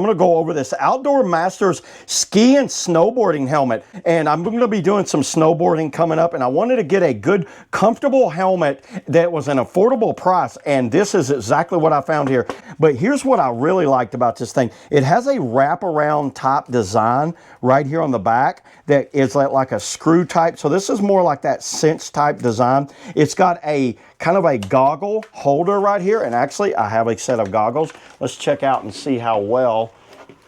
I'm going to go over this OutdoorMaster's ski and snowboarding helmet, and I'm going to be doing some snowboarding coming up, and I wanted to get a good, comfortable helmet that was an affordable price, and this is exactly what I found here. But here's what I really liked about this thing. It has a wraparound top design right here on the back that is like a screw type, so this is more like that cinch type design. It's got a kind of a goggle holder right here, and actually I have a set of goggles. Let's check out and see how well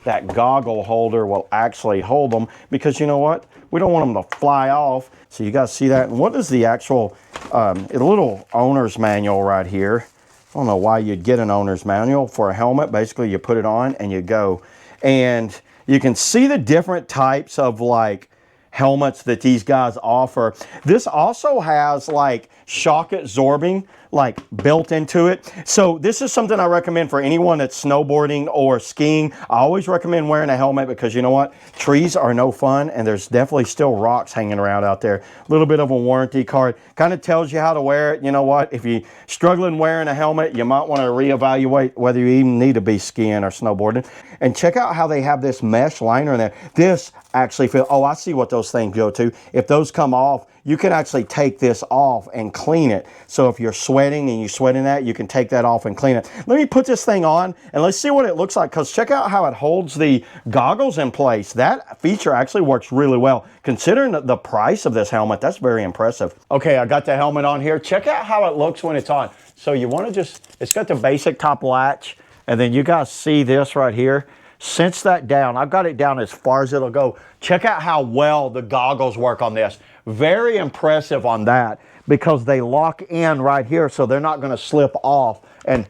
that goggle holder will actually hold them, because you know what, we don't want them to fly off. So you guys see that. And what is the actual a little owner's manual right here. I don't know why you'd get an owner's manual for a helmet. Basically you put it on and you go, and you can see the different types of like helmets that these guys offer. This also has like shock absorbing like built into it. So this is something I recommend for anyone that's snowboarding or skiing. I always recommend wearing a helmet, because you know what? Trees are no fun, and there's definitely still rocks hanging around out there. A little bit of a warranty card. Kind of tells you how to wear it. You know what? If you're struggling wearing a helmet, you might want to reevaluate whether you even need to be skiing or snowboarding. And check out how they have this mesh liner in there. This actually feels, oh, I see what those things go to. If those come off, you can actually take this off and clean it. So if you're sweating and you're sweating that, you can take that off and clean it. Let me put this thing on and let's see what it looks like, because check out how it holds the goggles in place. That feature actually works really well. Considering the price of this helmet, that's very impressive. Okay, I got the helmet on here. Check out how it looks when it's on. So you want to just, it's got the basic top latch, and then you guys see this right here. Cinch that down. I've got it down as far as it'll go. Check out how well the goggles work on this. Very impressive on that, because they lock in right here, so they're not going to slip off. And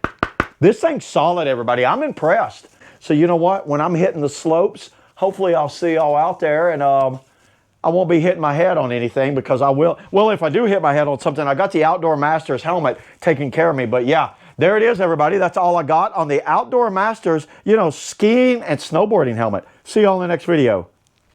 this thing's solid, everybody. I'm impressed. So you know what? When I'm hitting the slopes, hopefully I'll see y'all out there, and I won't be hitting my head on anything, because I will. Well, if I do hit my head on something, I got the OutdoorMaster's helmet taking care of me. But yeah, there it is, everybody. That's all I got on the OutdoorMaster's, skiing and snowboarding helmet. See y'all in the next video.